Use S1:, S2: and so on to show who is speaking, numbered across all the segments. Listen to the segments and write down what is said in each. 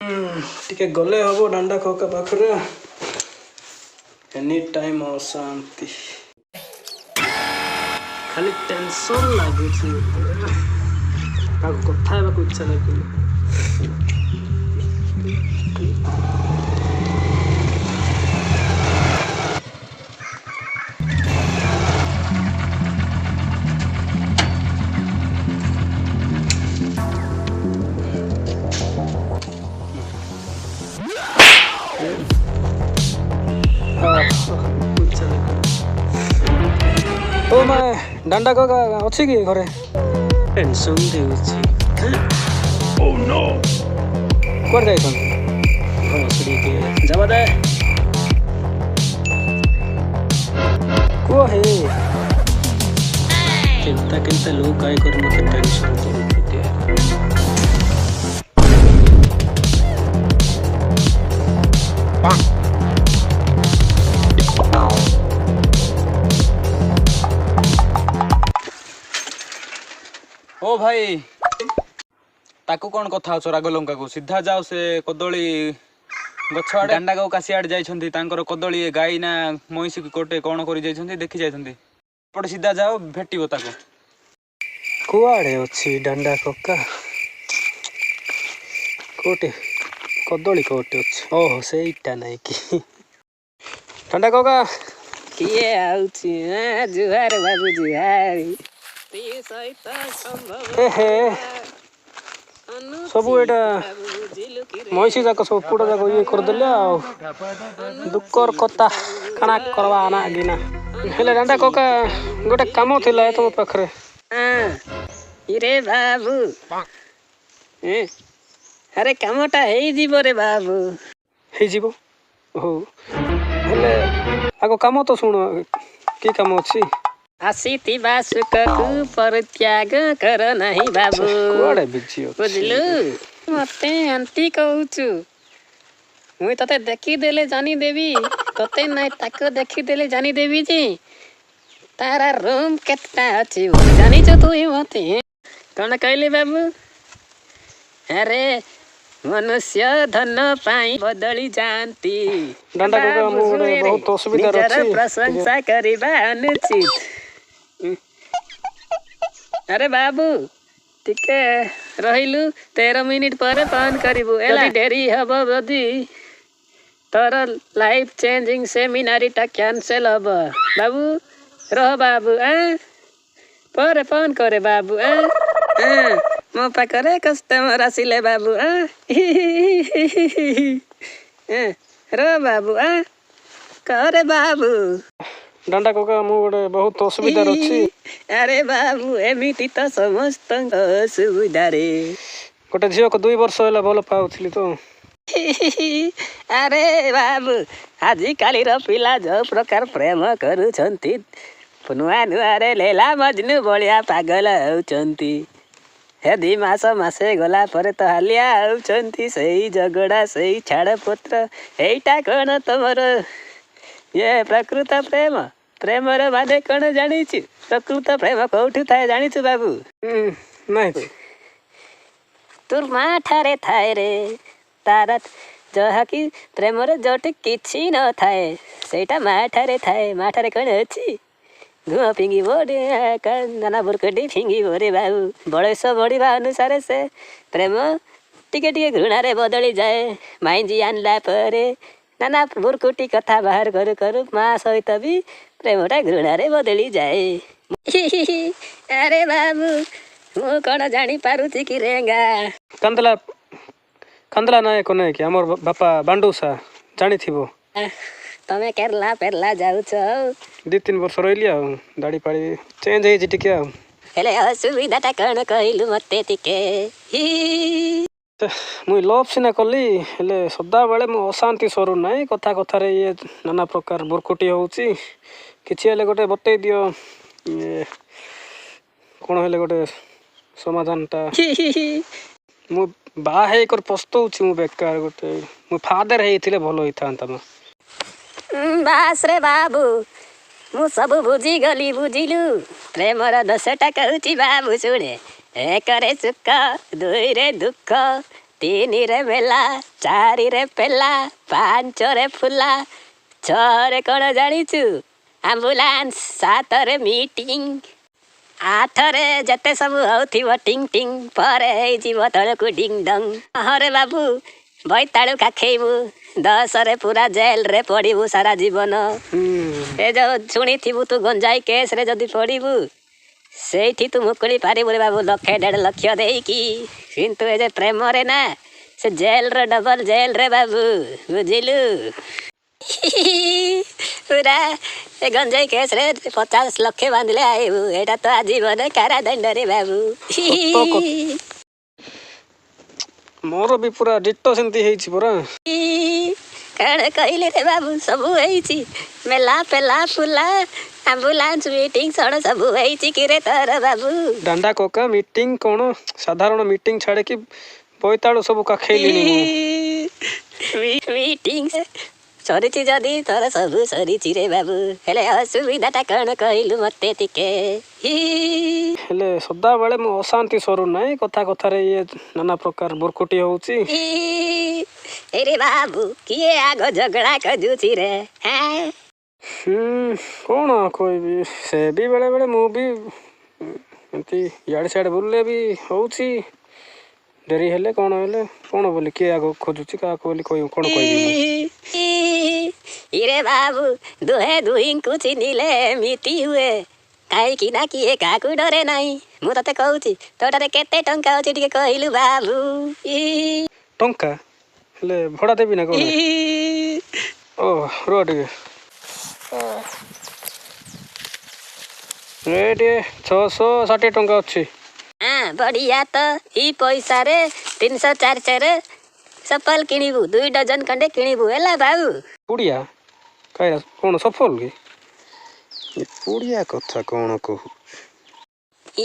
S1: टिके गले हम डांडा खका पाखरे एनी टाइम अशांति खाली टेंशन लगुच कथा इच्छा लगे तो मैं डांडा का अच्छी की घरे टेंशन देउछि ओ नो कोड जाई छन घसड़ी के जबा दे को हे चिंता लोग काय कर मत टेंशन देते ओ भाई ताकू कौन कथा हो राग लंका को सीधा जाओ से कदली गछ आड़े डांडा गाँव काशी आड़े जाइछन्ती तांकर कदली गाई ना महिषी कोटे कौन करी जाइछन्ती देखि जाइछन्ती पटे सीधा जाओ भेटिबो ताको कुआड़े अछि डांडा कक्का कोटे कदली कोटे अछि ओहो सेइटा नै कि डांडा कक्का
S2: किए आउछि जुहार बाबू जुहार
S1: सब एटा महिषी जाक सब पुड़ा जाक ये करदेले दुखर कथा काना करवा आना गिना हेले डांडा कक्का गोटे काम थिला तुम पाखरे
S2: इरे बाबू अरे कामटा हेई जीवो रे बाबू
S1: हेई जीवो हो हेले आगो काम तो सुनो की काम अछि
S2: आसीथिबा सुखकु परित्याग कर नहीं बाबू बुझलु मते आंटी कहूचु मुई तते देखी देले जानी देवी तते नहीं ताको देखी देले जानी देवी जी तारा रूम केतना अछि जानी छ तू मते कौन कहले बाबू अरे मनुष्य धन पाई बदली जानती
S1: डांडा को बहुत असुविधा रहछि
S2: प्रशंसा करिबा अनुचित अरे बाबू टिके रहिलु 13 मिनिट पर फोन करिबु एला डेरी हबो जदी तोर लाइफ चेंजिंग सेमिनार टा कैंसिल हबो बाबू रह बाबू पर फोन करे बाबू मो पाखरे कस्टमर आसिले बाबू रह बाबू करे बाबू
S1: डांडा कोका मु गोटे बहुत असुविधा रहछि
S2: अरे बाबू एमिति त समस्त असुविधा रे
S1: गोटे झियो को 2 वर्ष होला बोल पाउथली तो
S2: अरे बाबू आजि काली र पिला जो प्रकार प्रेम करू छंती नुआ नुआ रे लेला मजनू बलिया पागल होचंती हे 2 मास मासे गला पर तो हालिया होचंती सही झगड़ा सही छाड़ पत्र एटा कोन तमर ये प्रकृत प्रेम प्रेम रे माने कौन जानी प्रकृत प्रेम कौठू थाए जानी बाबू
S1: नहीं
S2: तोर माँ ठारे थाए रे तारा जहाँकि प्रेम रे जोटी किछि न थाए सेटा माँ ठारे थाए माँ ठारे कौन अछि धुआं फिंगी बोडे नाना बुरकटी फिंगी बोरे बाबू बड़ेश बढ़िबा अनुसार से प्रेम टिके टिके घृणा रे बदली जाए माइंजी आनला परे नाना बुरकुटी कथा बाहर करू करू माँ सहित भी प्रेमटा घृणा रे बदली जाए अरे बाबू मु कौन जानी पारुछि कि रेंगा
S1: कंदला कंदला ना कोने कि हमर बापा बांडूसा जानी थिबो
S2: तमे केरला पेरला जाउ छ
S1: 2-3 वर्ष रहिलिया दाढ़ी पाड़ी चेंज हे जिटिके
S2: हेले असुविधाटा कौन कहलु मते तिके
S1: मुई लव सिना कली हेले सदा बेले मु अशांति सरू नाई कथा कथा रे ये नाना प्रकार बुरकुटी होउची किछि हेले गोटे बतै दियो ये कोन हेले गोटे समाधानटा मु बा हे कर पस्तौची मु बेकार गोटे मु फादर हेइथिले भलो होइथांता म
S2: बास रे बाबू मु सब बुझी गली बुझिलु प्रेम र 10 टा कहूची बाबू सुने 1 रे सुख 2 रे दुख ତିନିରେ ମେଲା, ଚାରିରେ ପେଲା, ପାଞ୍ଚରେ ଫୁଲା, ଛଅରେ କ'ଣ ଜାଣିଛୁ ଆମ୍ବୁଲାନ୍ସ, ସାତରେ ମିଟିଂ, ଆଠରେ ଯେତେ ସବୁ ହଉଥିବ ଟିଙ୍ଗ ଟିଙ୍ଗ, ପରେ ହେଇଯିବ ତଳକୁ ଡିଙ୍ଗ ଡଙ୍ଗ। ହରେ ବାବୁ ବୋଇତାଳୁ କାଖେଇବୁ, 10ରେ ପୁରା ଜେଲରେ ପଡ଼ିବୁ ସାରା ଜୀବନ। ଏ ଯେଉଁ ଶୁଣିଥିବୁ ତୁ ଗଞ୍ଜାଇ କେସ୍ରେ ଯଦି ପଡ଼ିବୁ, ସେଇଠି ତୁ ମୁକୁଳି ପାରିବୁ ରେ ବାବୁ 1,500,000 ଦେଇକି। କିନ୍ତୁ ଏ ଯେ ପ୍ରେମରେ ନା, ସେ ଜେଲର ଡବଲ ଜେଲରେ ବାବୁ, ବୁଝିଲୁ? ପୁରା ଏ ଗଞ୍ଜାଇ କେସ୍ରେ 50 ଲକ୍ଷ ବାନ୍ଧିଲେ ଆଇବୁ, ଏଇଟା ତ ଆଜୀବନ କାରାଦଣ୍ଡରେ ବାବୁ।
S1: ମୋର ବି ପୁରା ଡିଟୋ ସେମିତି ହେଇଛି ପରା।
S2: କ'ଣ କହିଲେ ରେ ବାବୁ, ସବୁ ହେଇଛି। ମେଲା ପେଲା ଫୁଲା, ଆମ୍ବୁଲାନ୍ସ ମିଟିଂ ସଣ ସବୁ ହେଇଛି କିରେ ତୋର ବାବୁ।
S1: ଡାଣ୍ଡା କକା ମିଟିଂ କ'ଣ, ସାଧାରଣ ମିଟିଂ ଛାଡ଼ିକି ବୋଇତାଳୁ ସବୁ କାଖେଇଲିଣି ମୁଁ।
S2: ମିଟିଂ ସରିଛି ଯଦି ତୋର ସବୁ ସରିଛି ରେ ବାବୁ, ହେଲେ ଅସୁବିଧାଟା କ'ଣ କହିଲୁ ମୋତେ ଟିକେ?
S1: ହେଲେ ସଦାବେଳେ ମୁଁ ଅଶାନ୍ତି ସରୁନାହିଁ, କଥା କଥାରେ ଇଏ ନାନା ପ୍ରକାର ବୁର୍କୁଟି ହେଉଛି।
S2: ଏରେ ବାବୁ କିଏ ଆଗ ଝଗଡ଼ା ଖୋଜୁଛି ରେ?
S1: କ'ଣ କହିବି, ସେ ବି ବେଳେବେଳେ ମୁଁ ବି ଏମିତି ଇଆଡ଼େ ସିଆଡ଼େ ବୁଲିଲେ ବି ହେଉଛି। ଡେରି ହେଲେ କ'ଣ ହେଲେ କ'ଣ ବୋଲି କିଏ ଆଗ ଖୋଜୁଛି କାହାକୁ ବୋଲି କହିବ, କ'ଣ କହିବି?
S2: ଇରେ ବାବୁ ଦୁହେଁ ଦୁହିଁଙ୍କୁ ଚିହ୍ନିଲେ ଏମିତି ହୁଏ, କାହିଁକି ନା କିଏ କାହାକୁ ଡରେ ନାହିଁ। ମୁଁ ତତେ କହୁଛି, ତୋଟାରେ କେତେ ଟଙ୍କା ଅଛି ଟିକେ କହିଲୁ ବାବୁ?
S1: ଟଙ୍କା ହେଲେ ଭଡ଼ା ଦେବି ନା କ'ଣ? ଓ ରୁହ ଟିକେ, ଏ ଟିକେ 660 ଟଙ୍କା ଅଛି।
S2: ବଢ଼ିଆ ତ, ଏଇ ପଇସାରେ 300-400 ଚପଲ କିଣିବୁ, 2 ଡଜନ ଖଣ୍ଡେ କିଣିବୁ ହେଲା ବାବୁ।
S1: ପୁଡ଼ିଆ କାହିଁକି କ'ଣ ସଫଲ କି? ପୁଡ଼ିଆ କଥା କ'ଣ କହୁ?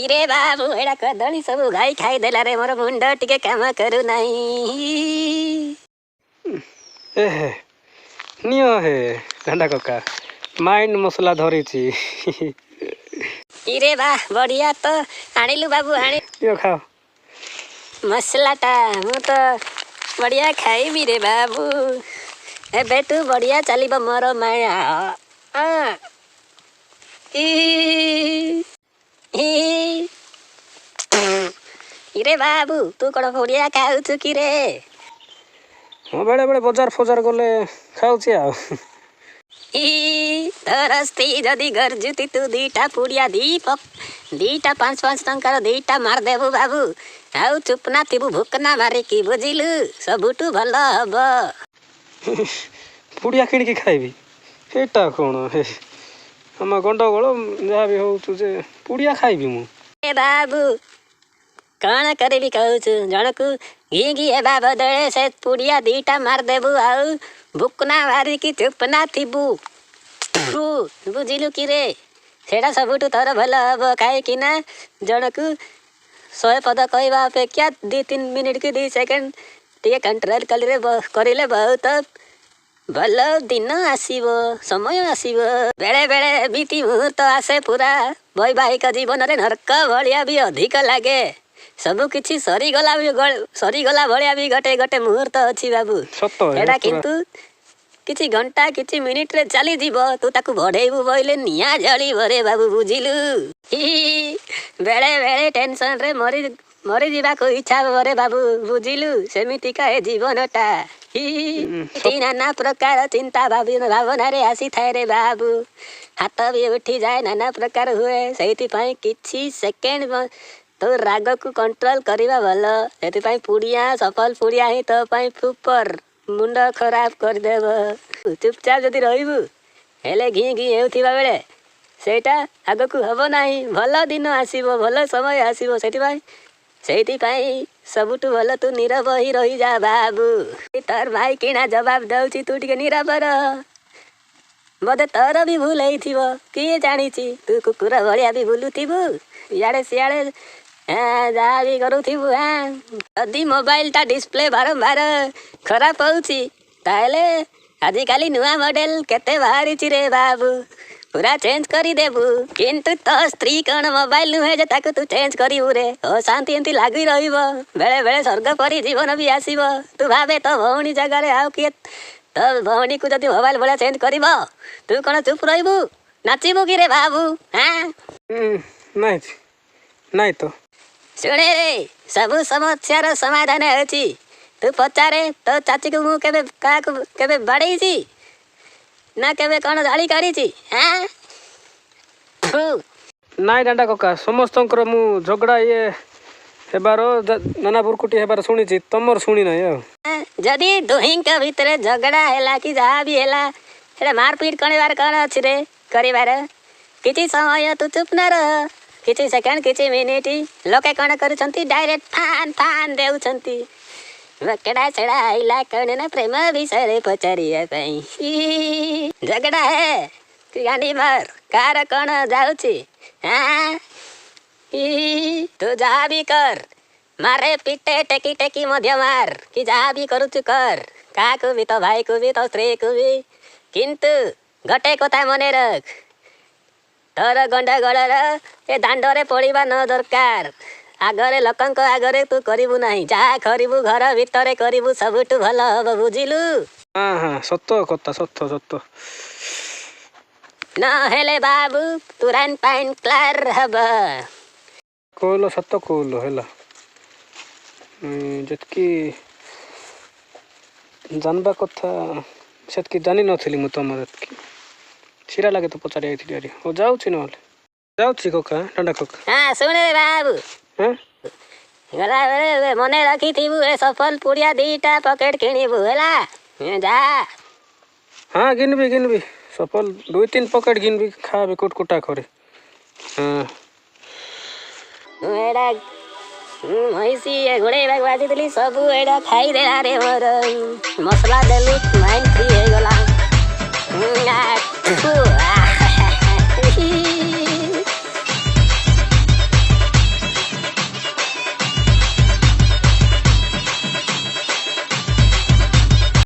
S2: ଇରେ ବାବୁ ଏଇଟା କଦଳୀ ସବୁ ଗାଈ ଖାଇଦେଲାରେ, ମୋର ମୁଣ୍ଡ ଟିକେ କାମ କରୁନାହିଁ।
S1: ଏ ହେ ନିଅ ହେ ଡାଣ୍ଡା କକା, ମାଇଣ୍ଡ ମସଲା ଧରିଛି।
S2: ଇରେ ବା ବଢ଼ିଆ ତ, ଆଣିଲୁ ବାବୁ ଆଣି
S1: ଖାଅ
S2: ମସଲାଟା, ମୁଁ ତ ବଢ଼ିଆ ଖାଇବି ରେ ବାବୁ। ଏବେଠୁ ବଢ଼ିଆ ଚାଲିବ ମୋର ମାୟା। ଇରେ ବାବୁ ତୁ କ'ଣ ବଢ଼ିଆ ଖାଉଛୁ କିରେ?
S1: ହଁ ବେଳେବେଳେ ବଜାର ଫଜାର ଗଲେ ଖାଉଛି ଆଉ।
S2: ତୋର ସ୍ତ୍ରୀ ଯଦି ଗର୍ଜୁତି ତୁ 2ଟା ପୁଡ଼ିଆ 2ଟା 5-5 ଟଙ୍କାର 2ଟା ମାରିଦେବୁ ବାବୁ, ଆଉ ଚୁପନା ଥିବୁ ଭୁକନା ମାରିକି, ବୁଝିଲୁ? ସବୁଠୁ ଭଲ ହବ।
S1: ପୁଡ଼ିଆ କିଣିକି ଖାଇବି, ଏଇଟା କ'ଣ? ଆମ ଗଣ୍ଡଗୋଳ ଯାହା ବି ହେଉଛୁ ଯେ ପୁଡ଼ିଆ ଖାଇବି ମୁଁ?
S2: ଏ ବାବୁ କ'ଣ କରିବି କହୁଛୁ? ଜଣକୁ ଘି ହେବା ବଦଳେ ସେ ପୁଡ଼ିଆ 2ଟା ମାରିଦେବୁ, ଆଉ ଭୁକନା ମାରିକି ଚୁପନା ଥିବୁ, ବୁଝିଲୁ କିରେ? ସେଇଟା ସବୁଠୁ ତୋର ଭଲ ହବ, କାହିଁକି ନା ଜଣକୁ 100 ପଦ କହିବା ଅପେକ୍ଷା 2-3 ମିନିଟ୍ କି 2 ସେକେଣ୍ଡ ଟିକେ କଣ୍ଟ୍ରୋଲ କରିଲେ ବହୁତ ଭଲ ଦିନ ଆସିବ, ସମୟ ଆସିବ। ବେଳେ ବେଳେ ଏମିତି ମୁହୂର୍ତ୍ତ ଆସେ ପୁରା ବୈବାହିକ ଜୀବନରେ ନର୍କ ଭଳିଆ ବି ଅଧିକ ଲାଗେ। ସବୁ କିଛି ସରିଗଲା ଭଳିଆ ବି ଗୋଟେ ମୁହୂର୍ତ୍ତ ଅଛି ବାବୁ। ଏଇଟା କିନ୍ତୁ କିଛି ଘଣ୍ଟା କିଛି ମିନିଟ୍ରେ ଚାଲିଯିବ, ତୁ ତାକୁ ବଢ଼େଇବୁ ବୋଇଲେ ନିଆଁ ଜଳିବ ରେ ବାବୁ, ବୁଝିଲୁ? ବେଳେ ବେଳେ ଟେନସନରେ ମରିଯିବାକୁ ଇଚ୍ଛା ହବ ରେ ବାବୁ, ବୁଝିଲୁ? ସେମିତିକା ଏ ଜୀବନଟା। ନାନା ପ୍ରକାର ଚିନ୍ତା ଭାବନାରେ ଆସିଥାଏ ରେ ବାବୁ, ହାତ ବି ଉଠିଯାଏ, ନାନା ପ୍ରକାର ହୁଏ। ସେଇଥିପାଇଁ କିଛି ସେକେଣ୍ଡ ତୋ ରାଗକୁ କଣ୍ଟ୍ରୋଲ କରିବା ଭଲ। ସେଥିପାଇଁ ପୁଡ଼ିଆ, ସଫଲ ପୁଡ଼ିଆ ହିଁ ତୋ ପାଇଁ ସୁପର, ମୁଣ୍ଡ ଖରାପ କରିଦେବ। ଚୁପଚାପ ଯଦି ରହିବୁ, ହେଲେ ଘି ହେଉଥିବା ବେଳେ ସେଇଟା ଆଗକୁ ହବ ନାହିଁ। ଭଲ ଦିନ ଆସିବ, ଭଲ ସମୟ ଆସିବ। ସେଇଥିପାଇଁ ସବୁଠୁ ଭଲ ତୁ ନୀରବ ହିଁ ରହିଯା ବାବୁ। ତୋର ଭାଇ କିଣା ଜବାବ ଦେଉଛି, ତୁ ଟିକେ ନୀରବ ରହ। ବୋଧେ ତୋର ବି ଭୁଲ ହେଇଥିବ, କିଏ ଜାଣିଛି? ତୁ କୁକୁର ଭଳିଆ ବି ବୁଲୁଥିବୁ, ଇଆଡ଼େ ସିଆଡ଼େ ଯାହା ବି କରୁଥିବୁ। ଯଦି ମୋବାଇଲଟା ଡିସପ୍ଲେ ବାରମ୍ବାର ଖରାପ ହେଉଛି, ତାହେଲେ ଆଜିକାଲି ନୂଆ ମଡ଼େଲ କେତେ ବାହାରିଛି ରେ ବାବୁ, पूरा चेंज କରିଦେବୁ କିନ୍ତୁ ତୋ ସ୍ତ୍ରୀ କ'ଣ ମୋବାଇଲ ନୁହେଁ ଯେ ତାକୁ ତୁ ଚେଞ୍ଜ କରିବୁ ରେ ଅଶାନ୍ତି ଏମିତି ଲାଗି ରହିବ ବେଳେ ବେଳେ ସ୍ୱର୍ଗ ପରି ଜୀବନ ବି ଆସିବ ତୁ ଭାବେ ତୋ ଭଉଣୀ ଜାଗାରେ ଆଉ କିଏ ତୋ ଭଉଣୀକୁ ଯଦି ମୋବାଇଲ ଭଳିଆ ଚେଞ୍ଜ କରିବ ତୁ କ'ଣ ଚୁପ୍ ରହିବୁ ନାଚିବୁ କି ରେ ବାବୁ ହାଁ
S1: ନାଇଁ ନାଇଁ ତ
S2: ଶୁଣେ ରେ ସବୁ ସମସ୍ୟାର ସମାଧାନ ଅଛି ତୁ ପଚାରେ ତୋ ଚାଚୀକୁ ମୁଁ କେବେ କାହାକୁ କେବେ ବାଡ଼େଇଛି ନା କେବେ କ'ଣ ଗାଳି କରିଛି ହାଁ
S1: ନାଇଁ ଦାଣ୍ଡା କକା ସମସ୍ତଙ୍କର ମୁଁ ଝଗଡ଼ା ଇଏ ହେବାର ନାନା ବୁରକୁଟି ହେବାର ଶୁଣିଛି ତମର ଶୁଣି ନାହିଁ ଆଉ
S2: ଯଦି ଦୁହିଁଙ୍କ ଭିତରେ ଝଗଡ଼ା ହେଲା କି ଯାହା ବି ହେଲା ସେଟା ମାରପିଟ କରିବାର କ'ଣ ଅଛି ରେ କରିବାର କିଛି ସମୟ ତୁ ଚୁପ୍ ନ ରହ କିଛି ସେକେଣ୍ଡ କିଛି ମିନିଟ୍ ଲୋକେ କ'ଣ କରୁଛନ୍ତି ଡାଇରେକ୍ଟ ଫାନ୍ ଫାନ୍ ଦେଉଛନ୍ତି ବକେଡ଼ା ଛଡ଼ା ଆଇଲା କ'ଣ ନା ପ୍ରେମ ବିଷୟରେ ପଚାରିବା ପାଇଁ ଝଗଡ଼ା ହେ କି ଗାଣ୍ଡି ମାର କାହାର କ'ଣ ଯାଉଛି ତୁ ଯାହା ବି କର ମାରେ ପିଟେ ଟେକି ଟେକି ମଧ୍ୟ ମାର କି ଯାହା ବି କରୁଛୁ କର କାହାକୁ ବି ତୋ ଭାଇକୁ ବି ତୋ ସ୍ତ୍ରୀକୁ ବି କିନ୍ତୁ ଗୋଟେ କଥା ମନେ ରଖ ତୋର ଗଣ୍ଡଗୋଳର ଏ ଦାଣ୍ଡରେ ପଡ଼ିବା ନ ଦରକାର ଆଗରେ ଲୋକଙ୍କ ଆଗରେ ତୁ କରିବୁ ନାହିଁ ଯାହା କରିବୁ ଘର ଭିତରେ କରିବୁ ସବୁଠୁ ଭଲ ହବ ବୁଝିଲୁ
S1: ହଁ ହଁ ସତ କଥା ସତ ସତ
S2: ନହେଲେ ବାବୁ ତୁରନ୍ତ ପାଇନ୍ କ୍ଲାର ହବ
S1: କହିଲ ସତ କହିଲ ହେଲା ଯେତିକି ଜାଣିବା କଥା ସେତିକି ଜାଣିନଥିଲି ମୁଁ ତମର ଏତିକି ଛିଡ଼ା ଲାଗେ ତ ପଚାରି ଯାଇଥିଲି ଆରି ହଉ ଯାଉଛି ନହେଲେ ଯାଉଛି କକା ଦାଣ୍ଡା କକା
S2: ହଁ ଶୁଣେ ବାବୁ
S1: ହଁ
S2: ଗଲାବେଳେ ମନେ ରଖିଥିବୁ ଏ ସଫଲ ପୁଡ଼ିଆ 2ଟା ପକେଟ କିଣିବୁ ହେଲା ଯା
S1: ହଁ ଘିନବି ସଫଲ 2-3 ପକେଟ ଘିନବି ଖାବି କୁଟକୁଟା କରି ହଁ
S2: ଏଇଟା ମଇଁଷି ଘୋଡ଼େଇବାକୁ ଆସିଥିଲି ସବୁ ଏଇଟା ଖାଇଦେଲା ରେ ମୋର ମସଲା ଦେଲି ମାଇଣ୍ଡ ଫ୍ରି ହେଇଗଲା